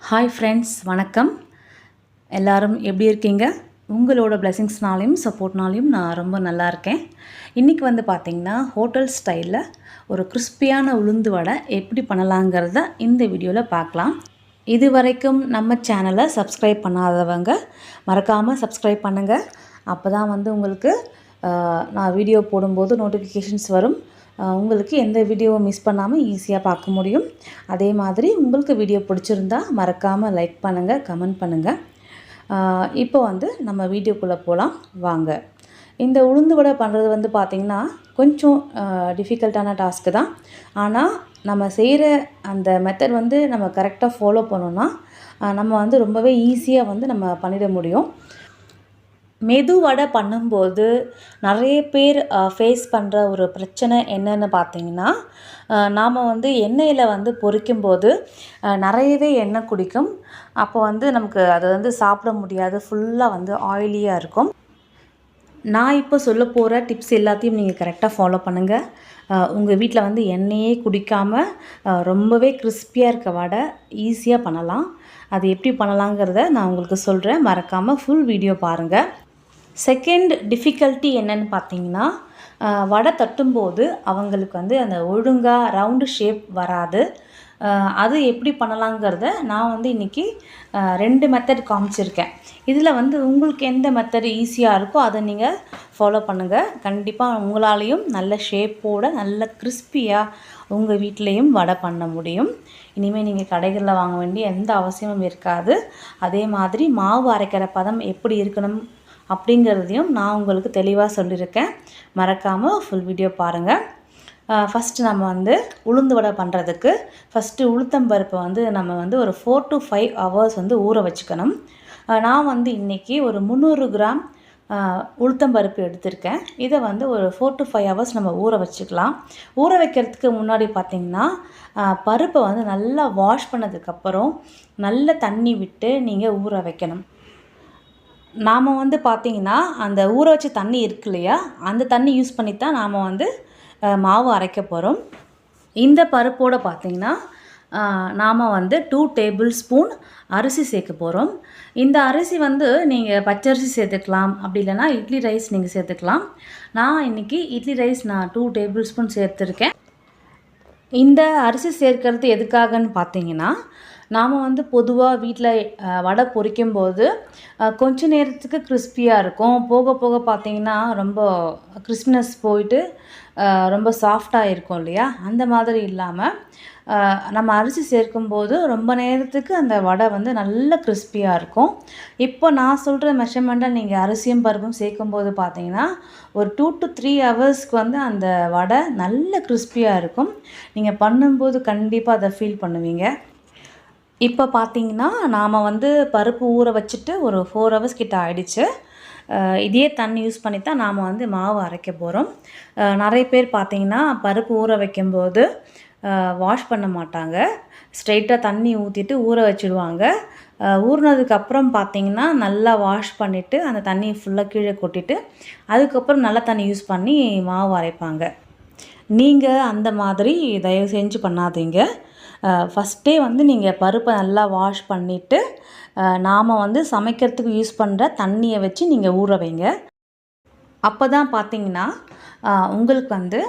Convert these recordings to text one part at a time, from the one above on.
Hi friends, வணக்கம். எல்லோரும் எப்படி இருக்கீங்க? உங்களோட பிளெஸிங்ஸ்னாலையும் சப்போர்ட்னாலையும் நான் ரொம்ப நல்லா இருக்கேன். இன்றைக்கி வந்து பார்த்திங்கன்னா ஹோட்டல் ஸ்டைலில் ஒரு கிறிஸ்பியான உளுந்து வடை எப்படி பண்ணலாங்கிறத இந்த வீடியோவில் பார்க்கலாம். இது வரைக்கும் நம்ம சேனலை சப்ஸ்கிரைப் பண்ணாதவங்க மறக்காமல் சப்ஸ்கிரைப் பண்ணுங்கள். அப்போ தான் வந்து உங்களுக்கு நான் வீடியோ போடும்போது நோட்டிஃபிகேஷன்ஸ் வரும். உங்களுக்கு எந்த வீடியோவை மிஸ் பண்ணாமல் ஈஸியாக பார்க்க முடியும். அதே மாதிரி உங்களுக்கு வீடியோ பிடிச்சிருந்தா மறக்காமல் லைக் பண்ணுங்கள், கமெண்ட் பண்ணுங்கள். இப்போ வந்து நம்ம வீடியோக்குள்ளே போகலாம் வாங்க. இந்த உளுந்து வடை பண்ணுறது வந்து பார்த்திங்கன்னா கொஞ்சம் டிஃபிகல்ட்டான டாஸ்க்கு தான். ஆனால் நம்ம செய்கிற அந்த மெத்தட் வந்து நம்ம கரெக்டாக ஃபாலோ பண்ணோன்னா நம்ம வந்து ரொம்பவே ஈஸியாக வந்து நம்ம பண்ணிட முடியும். மெது வடை பண்ணும்போது நிறைய பேர் ஃபேஸ் பண்ணுற ஒரு பிரச்சனை என்னென்னு பார்த்தீங்கன்னா, நாம் வந்து எண்ணெயில் வந்து பொரிக்கும்போது நிறையவே எண்ணெய் குடிக்கும். அப்போ வந்து நமக்கு அது வந்து சாப்பிட முடியாது, ஃபுல்லாக வந்து ஆயிலியாக இருக்கும். நான் இப்போ சொல்ல போகிற டிப்ஸ் எல்லாத்தையும் நீங்கள் கரெக்டாக ஃபாலோ பண்ணுங்கள். உங்கள் வீட்டில் வந்து எண்ணெயே குடிக்காமல் ரொம்பவே கிறிஸ்பியாக இருக்க வடை ஈஸியாக பண்ணலாம். அது எப்படி பண்ணலாங்கிறத நான் உங்களுக்கு சொல்கிறேன். மறக்காமல் ஃபுல் வீடியோ பாருங்கள். செகண்ட் டிஃபிகல்ட்டி என்னென்னு பார்த்தீங்கன்னா, வடை தட்டும்போது அவங்களுக்கு வந்து அந்த ஒழுங்காக ரவுண்டு ஷேப் வராது. அது எப்படி பண்ணலாங்கிறத நான் வந்து இன்றைக்கி 2 மெத்தட் காமிச்சிருக்கேன். இதில் வந்து உங்களுக்கு எந்த மெத்தட் ஈஸியாக இருக்கோ அதை நீங்கள் ஃபாலோ பண்ணுங்கள். கண்டிப்பாக உங்களாலேயும் நல்ல ஷேப்போடு நல்ல கிறிஸ்பியாக உங்கள் வீட்லேயும் வடை பண்ண முடியும். இனிமேல் நீங்கள் கடைகளில் வாங்க வேண்டிய எந்த அவசியமும் இருக்காது. அதே மாதிரி மாவு அரைக்கிற பதம் எப்படி இருக்கணும் அப்படிங்கிறதையும் நான் உங்களுக்கு தெளிவாக சொல்லியிருக்கேன். மறக்காமல் ஃபுல் வீடியோ பாருங்கள். ஃபஸ்ட்டு நம்ம வந்து உளுந்து வடை பண்ணுறதுக்கு ஃபஸ்ட்டு உளுத்தம்பருப்பை வந்து நம்ம வந்து ஒரு 4 to 5 hours வந்து ஊற வச்சுக்கணும். நான் வந்து இன்றைக்கி ஒரு 300 கிராம் உளுத்தம்பருப்பு எடுத்திருக்கேன். இதை வந்து ஒரு 4 to 5 hours நம்ம ஊற வச்சுக்கலாம். ஊற வைக்கிறதுக்கு முன்னாடி பார்த்திங்கன்னா பருப்பை வந்து நல்லா வாஷ் பண்ணதுக்கப்புறம் நல்ல தண்ணி விட்டு நீங்கள் ஊற வைக்கணும். நாம் வந்து பார்த்திங்கன்னா அந்த ஊற வச்ச தண்ணி இருக்கு இல்லையா, அந்த தண்ணி யூஸ் பண்ணி தான் நாம் வந்து மாவு அரைக்க போகிறோம். இந்த பருப்போடு பார்த்திங்கன்னா நாம் வந்து 2 டேபிள் ஸ்பூன் அரிசி சேர்க்க போகிறோம். இந்த அரிசி வந்து நீங்கள் பச்சரிசி சேர்த்துக்கலாம், அப்படி இல்லைனா இட்லி ரைஸ் நீங்கள் சேர்த்துக்கலாம். நான் இன்றைக்கி இட்லி ரைஸ் 2 டேபிள் ஸ்பூன் சேர்த்துருக்கேன். இந்த அரிசி சேர்க்கறது எதுக்காகன்னு பார்த்தீங்கன்னா, நாம் வந்து பொதுவாக வீட்டில் வடை பொரிக்கும்போது கொஞ்ச நேரத்துக்கு கிறிஸ்பியாக இருக்கும். போக போக பார்த்திங்கன்னா ரொம்ப கிறிஸ்பினஸ் போயிட்டு ரொம்ப சாஃப்டாக இருக்கும் இல்லையா? அந்த மாதிரி இல்லாமல் நம்ம அரிசி சேர்க்கும்போது ரொம்ப நேரத்துக்கு அந்த வடை வந்து நல்ல கிறிஸ்பியாக இருக்கும். இப்போ நான் சொல்கிற மெஷர்மெண்ட்டை நீங்கள் அரிசியும் பருப்பும் சேர்க்கும்போது பார்த்தீங்கன்னா ஒரு 2 to 3 ஹவர்ஸ்க்கு வந்து அந்த வடை நல்ல கிறிஸ்பியாக இருக்கும். நீங்கள் பண்ணும்போது கண்டிப்பாக அதை ஃபீல் பண்ணுவீங்க. இப்போ பார்த்தீங்கன்னா நாம் வந்து பருப்பு ஊற வச்சுட்டு ஒரு 4 ஹவர்ஸ் கிட்ட ஆயிடுச்சு. இதே தண்ணி யூஸ் பண்ணி தான் நாம் வந்து மாவு அரைக்க போகிறோம். நிறைய பேர் பார்த்திங்கன்னா பருப்பு ஊற வைக்கும்போது வாஷ் பண்ண மாட்டாங்க. ஸ்ட்ரெயிட்டாக தண்ணி ஊற்றிட்டு ஊற வச்சுடுவாங்க. ஊறினதுக்கப்புறம் பார்த்திங்கன்னா நல்லா வாஷ் பண்ணிவிட்டு அந்த தண்ணியை ஃபுல்லாக கீழே கொட்டிட்டு அதுக்கப்புறம் நல்ல தண்ணி யூஸ் பண்ணி மாவு அரைப்பாங்க. நீங்கள் அந்த மாதிரி தயவு செஞ்சு பண்ணாதீங்க. ஃபஸ்ட்டே வந்து நீங்கள் பருப்பை நல்லா வாஷ் பண்ணிவிட்டு நாம் வந்து சமைக்கிறதுக்கு யூஸ் பண்ணுற தண்ணியை வச்சு நீங்கள் ஊற வைங்க. அப்போ தான் பார்த்திங்கன்னா உங்களுக்கு வந்து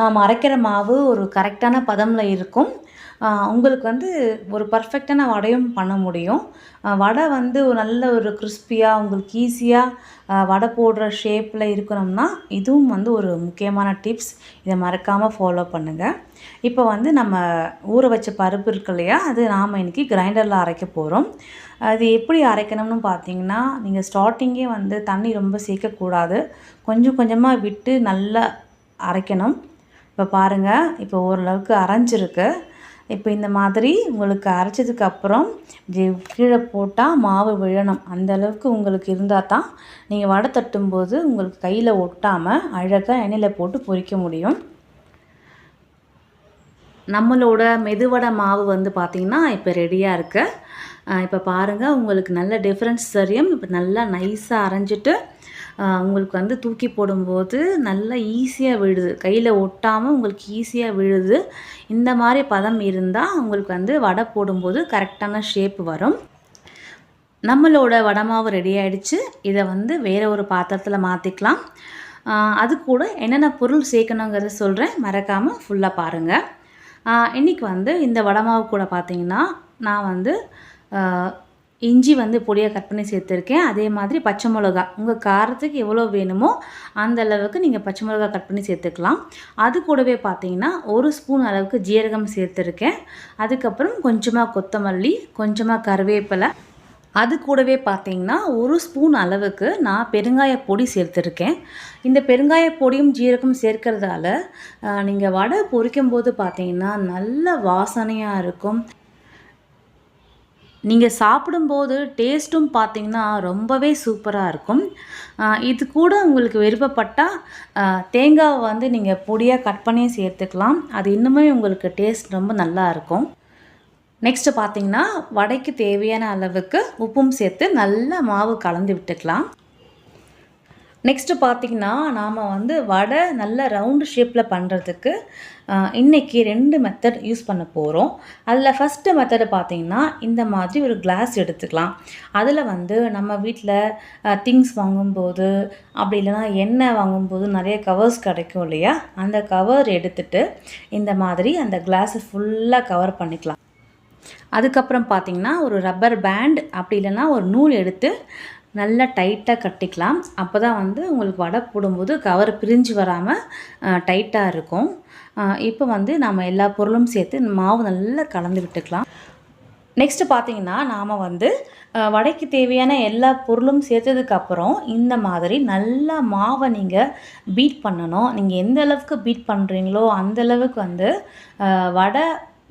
நாம் அரைக்கிற மாவு ஒரு கரெக்டான பதமில் இருக்கும். உங்களுக்கு வந்து ஒரு பர்ஃபெக்டான வடையும் பண்ண முடியும். வடை வந்து ஒரு நல்ல ஒரு கிறிஸ்பியாக உங்களுக்கு ஈஸியாக வடை போடுற ஷேப்பில் இருக்கணும்னா இதுவும் வந்து ஒரு முக்கியமான டிப்ஸ். இதை மறக்காமல் ஃபாலோ பண்ணுங்கள். இப்போ வந்து நம்ம ஊற வச்ச பருப்பு இருக்கு இல்லையா, அது நாம் இன்றைக்கி கிரைண்டரில் அரைக்க போகிறோம். அது எப்படி அரைக்கணும்னு பார்த்தீங்கன்னா, நீங்கள் ஸ்டார்டிங்கே வந்து தண்ணி ரொம்ப சேர்க்கக்கூடாது. கொஞ்சம் கொஞ்சமாக விட்டு நல்லா அரைக்கணும். இப்போ பாருங்கள், இப்போ ஓரளவுக்கு அரைஞ்சிருக்கு. இப்போ இந்த மாதிரி உங்களுக்கு அரைச்சதுக்கப்புறம் கீழே போட்டால் மாவு விழணும். அந்தளவுக்கு உங்களுக்கு இருந்தால் தான் நீங்கள் வடை தட்டும்போது உங்களுக்கு கையில் ஒட்டாமல் அழகாக எண்ணெயில் போட்டு பொரிக்க முடியும். நம்மளோட மெதுவடை மாவு வந்து பார்த்திங்கன்னா இப்போ ரெடியாக இருக்கு. இப்போ பாருங்கள், உங்களுக்கு நல்ல டிஃப்ரென்ஸ் தெரியும். இப்போ நல்லா நைஸாக அரைஞ்சிட்டு உங்களுக்கு வந்து தூக்கி போடும்போது நல்லா ஈஸியாக விழுது, கையில் ஒட்டாமல் உங்களுக்கு ஈஸியாக விழுது. இந்த மாதிரி பதம் இருந்தால் உங்களுக்கு வந்து வடை போடும்போது கரெக்டான ஷேப் வரும். நம்மளோட வடை மாவு ரெடி ஆகிடுச்சு. இதை வந்து வேறு ஒரு பாத்திரத்தில் மாற்றிக்கலாம். அது கூட என்னென்ன பொருள் சேர்க்கணுங்கிறத சொல்கிறேன், மறக்காமல் ஃபுல்லாக பாருங்கள். இன்றைக்கி வந்து இந்த வடை மாவு கூட பார்த்திங்கன்னா நான் வந்து இஞ்சி வந்து பொடியாக கட் பண்ணி சேர்த்துருக்கேன். அதே மாதிரி பச்சை மிளகா, உங்கள் காரத்துக்கு எவ்வளோ வேணுமோ அந்த அளவுக்கு நீங்கள் பச்சை மிளகா கட் பண்ணி சேர்த்துக்கலாம். அது கூடவே பார்த்தீங்கன்னா 1 ஸ்பூன் அளவுக்கு ஜீரகம் சேர்த்துருக்கேன். அதுக்கப்புறம் கொஞ்சமாக கொத்தமல்லி, கொஞ்சமாக கருவேப்பிலை, அது கூடவே பார்த்தீங்கன்னா 1 ஸ்பூன் அளவுக்கு நான் பெருங்காய பொடி சேர்த்துருக்கேன். இந்த பெருங்காய பொடியும் ஜீரகம் சேர்க்கறதால நீங்கள் வடை பொரிக்கும்போது பார்த்தீங்கன்னா நல்ல வாசனையாக இருக்கும். நீங்கள் சாப்பிடும்போது டேஸ்ட்டும் பார்த்திங்கன்னா ரொம்பவே சூப்பராக இருக்கும். இது கூட உங்களுக்கு விருப்பப்பட்டால் தேங்காவை வந்து நீங்கள் பொடியாக கட் பண்ணி சேர்த்துக்கலாம். அது இன்னுமே உங்களுக்கு டேஸ்ட் ரொம்ப நல்லா இருக்கும். நெக்ஸ்ட்டு பார்த்திங்கன்னா வடைக்கு தேவையான அளவுக்கு உப்பும் சேர்த்து நல்லா மாவு கலந்து விட்டுக்கலாம். நெக்ஸ்ட்டு பார்த்திங்கன்னா நாம் வந்து வடை நல்ல ரவுண்டு ஷேப்பில் பண்ணுறதுக்கு இன்றைக்கி 2 மெத்தட் யூஸ் பண்ண போகிறோம். அதில் ஃபஸ்ட்டு மெத்தடு பார்த்திங்கன்னா இந்த மாதிரி ஒரு கிளாஸ் எடுத்துக்கலாம். அதில் வந்து நம்ம வீட்டில் திங்ஸ் வாங்கும்போது, அப்படி இல்லைனா எண்ணெய் வாங்கும்போது நிறைய கவர்ஸ் கிடைக்கும் இல்லையா, அந்த கவர் எடுத்துகிட்டு இந்த மாதிரி அந்த கிளாஸை ஃபுல்லாக கவர் பண்ணிக்கலாம். அதுக்கப்புறம் பார்த்திங்கன்னா ஒரு ரப்பர் பேண்ட் அப்படி இல்லைனா ஒரு நூல் எடுத்து நல்லா டைட்டாக கட்டிக்கலாம். அப்போ தான் வந்து உங்களுக்கு வடை போடும்போது கவர் பிரிஞ்சு வராமல் டைட்டாக இருக்கும். இப்போ வந்து நம்ம எல்லா பொருளும் சேர்த்து மாவு நல்லா கலந்து விட்டுக்கலாம். நெக்ஸ்ட்டு பார்த்திங்கன்னா நாம் வந்து வடைக்கு தேவையான எல்லா பொருளும் சேர்த்ததுக்கப்புறம் இந்த மாதிரி நல்லா மாவை நீங்கள் பீட் பண்ணணும். நீங்கள் எந்த அளவுக்கு பீட் பண்ணுறீங்களோ அந்தளவுக்கு வந்து வடை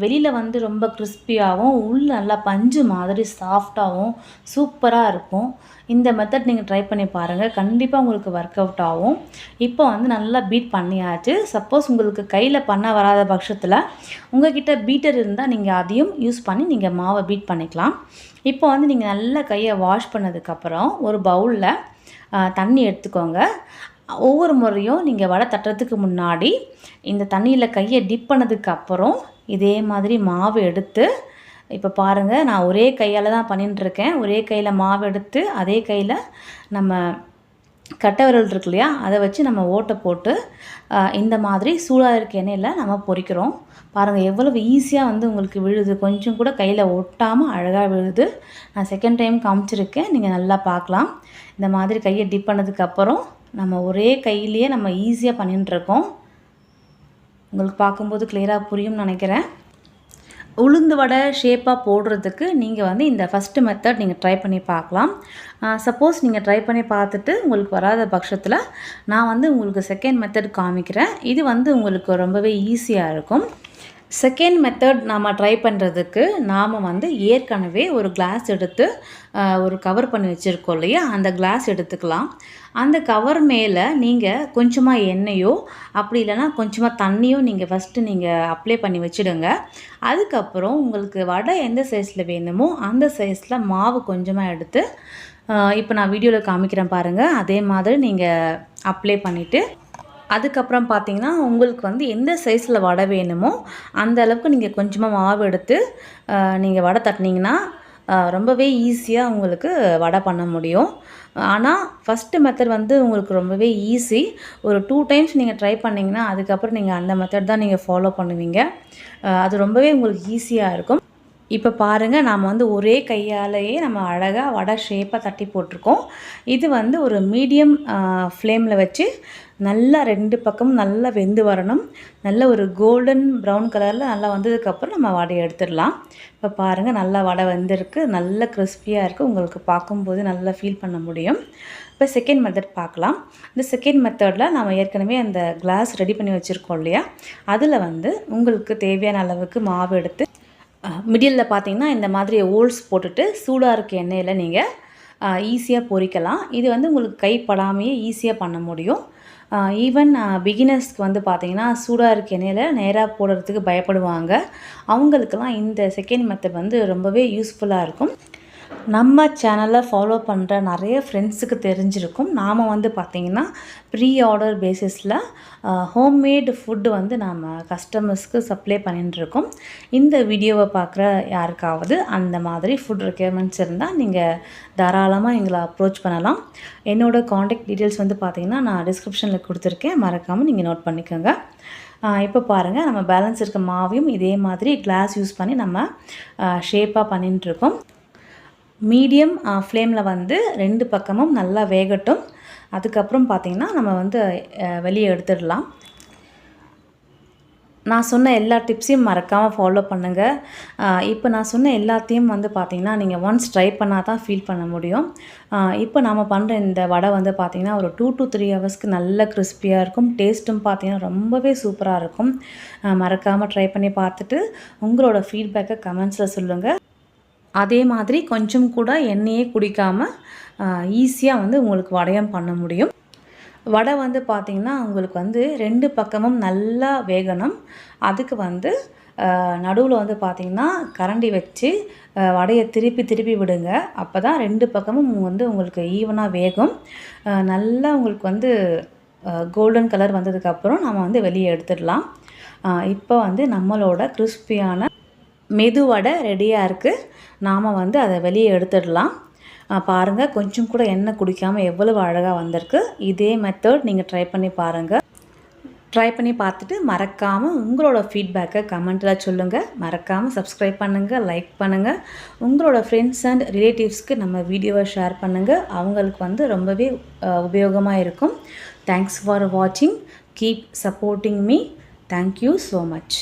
வெளியில் வந்து ரொம்ப கிறிஸ்பியாகவும் உள்ள நல்லா பஞ்சு மாதிரி சாஃப்டாகவும் சூப்பராக இருக்கும். இந்த மெத்தட் நீங்கள் ட்ரை பண்ணி பாருங்கள், கண்டிப்பாக உங்களுக்கு ஒர்க் அவுட் ஆகும். இப்போ வந்து நல்லா பீட் பண்ணியாச்சு. சப்போஸ் உங்களுக்கு கையில் பண்ண வராத பட்சத்தில் உங்கள்கிட்ட பீட்டர் இருந்தால் நீங்கள் அதையும் யூஸ் பண்ணி நீங்கள் மாவை பீட் பண்ணிக்கலாம். இப்போ வந்து நீங்கள் நல்லா கையை வாஷ் பண்ணதுக்கப்புறம் ஒரு பவுலில் தண்ணி எடுத்துக்கோங்க. ஒவ்வொரு முறையும் நீங்கள் வடை தட்டுறதுக்கு முன்னாடி இந்த தண்ணியில் கையை டிப் பண்ணதுக்கப்புறம் இதே மாதிரி மாவு எடுத்து, இப்போ பாருங்கள் நான் ஒரே கையால் தான் பண்ணிட்டுருக்கேன். ஒரே கையில் மாவு எடுத்து அதே கையில் நம்ம கட்டை விரல் இருக்கு இல்லையா, அதை வச்சு நம்ம ஓட்டை போட்டு இந்த மாதிரி சூடாக இருக்க எண்ணெயில் நம்ம பொரிக்கிறோம். பாருங்கள் எவ்வளவு ஈஸியாக வந்து உங்களுக்கு விழுது, கொஞ்சம் கூட கையில் ஒட்டாமல் அழகாக விழுது. நான் செகண்ட் டைம் காமிச்சிருக்கேன், நீங்கள் நல்லா பார்க்கலாம். இந்த மாதிரி கையை டிப் பண்ணதுக்கப்புறம் நம்ம ஒரே கையிலேயே நம்ம ஈஸியாக பண்ணிட்டுருக்கோம். உங்களுக்கு பார்க்கும்போது கிளியராக புரியும்னு நினைக்கிறேன். உளுந்து வடை ஷேப்பாக போடுறதுக்கு நீங்கள் வந்து இந்த ஃபஸ்ட்டு மெத்தட் நீங்கள் ட்ரை பண்ணி பார்க்கலாம். சப்போஸ் நீங்கள் ட்ரை பண்ணி பார்த்துட்டு உங்களுக்கு வராத பட்சத்தில் நான் வந்து உங்களுக்கு செகண்ட் மெத்தட் காமிக்கிறேன். இது வந்து உங்களுக்கு ரொம்பவே ஈஸியாக இருக்கும். செகண்ட் மெத்தட் நாம் ட்ரை பண்ணுறதுக்கு நாம் வந்து ஏற்கனவே ஒரு கிளாஸ் எடுத்து ஒரு கவர் பண்ணி வச்சுருக்கோம் இல்லையா, அந்த கிளாஸ் எடுத்துக்கலாம். அந்த கவர் மேலே நீங்கள் கொஞ்சமாக எண்ணெயோ அப்படி இல்லைனா கொஞ்சமாக தண்ணியோ நீங்கள் ஃபஸ்ட்டு நீங்கள் அப்ளை பண்ணி வச்சுடுங்க. அதுக்கப்புறம் உங்களுக்கு வடை எந்த சைஸில் வேணுமோ அந்த சைஸில் மாவு கொஞ்சமாக எடுத்து இப்போ நான் வீடியோவில் காமிக்கிறேன் பாருங்கள், அதே மாதிரி நீங்கள் அப்ளை பண்ணிவிட்டு அதுக்கப்புறம் பார்த்திங்கன்னா உங்களுக்கு வந்து எந்த சைஸில் வடை வேணுமோ அந்த அளவுக்கு நீங்கள் கொஞ்சமாக மாவு எடுத்து நீங்கள் வடை தட்டினீங்கன்னா ரொம்பவே ஈஸியாக உங்களுக்கு வடை பண்ண முடியும். ஆனால் ஃபஸ்ட்டு மெத்தட் வந்து உங்களுக்கு ரொம்பவே ஈஸி. ஒரு 2 டைம்ஸ் நீங்கள் ட்ரை பண்ணிங்கன்னா அதுக்கப்புறம் நீங்கள் அந்த மெத்தட் தான் நீங்கள் ஃபாலோ பண்ணுவீங்க. அது ரொம்பவே உங்களுக்கு ஈஸியாக இருக்கும். இப்போ பாருங்கள், நாம் வந்து ஒரே கையாலேயே நம்ம அழகாக வடை ஷேப்பாக தட்டி போட்டிருக்கோம். இது வந்து ஒரு மீடியம் ஃப்ளேமில் வச்சு நல்லா 2 பக்கமும் நல்லா வெந்து வரணும். நல்ல ஒரு கோல்டன் ப்ரௌன் கலரில் நல்லா வந்ததுக்கப்புறம் நம்ம வடையை எடுத்துடலாம். இப்போ பாருங்கள், நல்லா வடை வெந்திருக்கு, நல்ல கிறிஸ்பியாக இருக்குது. உங்களுக்கு பார்க்கும்போது நல்லா ஃபீல் பண்ண முடியும். இப்போ செகண்ட் மெத்தட் பார்க்கலாம். இந்த செகண்ட் மெத்தடில் நம்ம ஏற்கனவே அந்த கிளாஸ் ரெடி பண்ணி வச்சுருக்கோம் இல்லையா, அதில் வந்து உங்களுக்கு தேவையான அளவுக்கு மாவு எடுத்து மிடிலில் பார்த்திங்கன்னா இந்த மாதிரி ஹோல்ஸ் போட்டுட்டு சூடாக இருக்க எண்ணெயில் நீங்கள் ஈஸியாக பொரிக்கலாம். இது வந்து உங்களுக்கு கைப்படாமையே ஈஸியாக பண்ண முடியும். ஈவன் பிகினர்ஸ்க்கு வந்து பார்த்திங்கன்னா சூடாக இருக்க எண்ணெயில் நேராக போடுறதுக்கு பயப்படுவாங்க. அவங்களுக்கெல்லாம் இந்த செகண்ட் மெத்தட் வந்து ரொம்பவே யூஸ்ஃபுல்லாக இருக்கும். நம்ம சேனலை ஃபாலோ பண்ணுற நிறைய ஃப்ரெண்ட்ஸுக்கு தெரிஞ்சிருக்கும். நாம் வந்து பார்த்திங்கன்னா ப்ரீ ஆர்டர் பேசிஸில் ஹோம்மேட் ஃபுட்டு வந்து நாம் கஸ்டமர்ஸ்க்கு சப்ளை பண்ணிட்டுருக்கோம். இந்த வீடியோவை பார்க்குற யாருக்காவது அந்த மாதிரி ஃபுட் ரெக்யர்மெண்ட்ஸ் இருந்தால் நீங்கள் தாராளமாக எங்களை அப்ரோச் பண்ணலாம். என்னோடய காண்டாக்ட் டீட்டெயில்ஸ் வந்து பார்த்திங்கன்னா நான் டிஸ்கிரிப்ஷனில் கொடுத்துருக்கேன், மறக்காமல் நீங்கள் நோட் பண்ணிக்கோங்க. இப்போ பாருங்கள், நம்ம பேலன்ஸ் இருக்க மாவையும் இதே மாதிரி கிளாஸ் யூஸ் பண்ணி நம்ம ஷேப்பாக பண்ணிட்டுருக்கோம். மீடியம் ஃப்ளேமில் வந்து 2 பக்கமும் நல்லா வேகட்டும். அதுக்கப்புறம் பார்த்திங்கன்னா நம்ம வந்து வெளியே எடுத்துடலாம். நான் சொன்ன எல்லா டிப்ஸையும் மறக்காமல் ஃபாலோ பண்ணுங்கள். இப்போ நான் சொன்ன எல்லாத்தையும் வந்து பார்த்திங்கன்னா நீங்கள் ஒன்ஸ் ட்ரை பண்ணால் தான் ஃபீல் பண்ண முடியும். இப்போ நாம் பண்ணுற இந்த வடை வந்து பார்த்திங்கன்னா ஒரு 2 to 3 ஹவர்ஸ்க்கு நல்ல கிறிஸ்பியாக இருக்கும். டேஸ்ட்டும் பார்த்திங்கன்னா ரொம்பவே சூப்பராக இருக்கும். மறக்காமல் ட்ரை பண்ணி பார்த்துட்டு உங்களோட ஃபீட்பேக்கை கமெண்ட்ஸில் சொல்லுங்கள். அதே மாதிரி கொஞ்சம் கூட எண்ணெயே குடிக்காமல் ஈஸியாக வந்து உங்களுக்கு வடையம் பண்ண முடியும். வடை வந்து பார்த்திங்கன்னா உங்களுக்கு வந்து 2 பக்கமும் நல்லா வேகணும். அதுக்கு வந்து நடுவில் வந்து பார்த்திங்கன்னா கரண்டி வச்சு வடையை திருப்பி விடுங்க. அப்போ தான் 2 பக்கமும் வந்து உங்களுக்கு ஈவனாக வேகும். நல்லா உங்களுக்கு வந்து கோல்டன் கலர் வந்ததுக்கப்புறம் நம்ம வந்து வெளியே எடுத்துடலாம். இப்போ வந்து நம்மளோட கிறிஸ்பியான மெதுவடை ரெடியாக இருக்குது. நாம் வந்து அதை வெளியே எடுத்துடலாம். பாருங்கள், கொஞ்சம் கூட எண்ணெய் குடிக்காமல் எவ்வளவு அழகாக வந்திருக்கு. இதே மெத்தட் நீங்கள் ட்ரை பண்ணி பாருங்கள். ட்ரை பண்ணி பார்த்துட்டு மறக்காமல் உங்களோட ஃபீட்பேக்கை கமெண்ட்டில் சொல்லுங்கள். மறக்காமல் சப்ஸ்கிரைப் பண்ணுங்கள், லைக் பண்ணுங்கள். உங்களோட ஃப்ரெண்ட்ஸ் அண்ட் ரிலேட்டிவ்ஸ்க்கு நம்ம வீடியோவை ஷேர் பண்ணுங்கள். அவங்களுக்கு வந்து ரொம்பவே உபயோகமாக இருக்கும். தேங்க்ஸ் ஃபார் வாட்சிங். Keep supporting me. Thank you so much.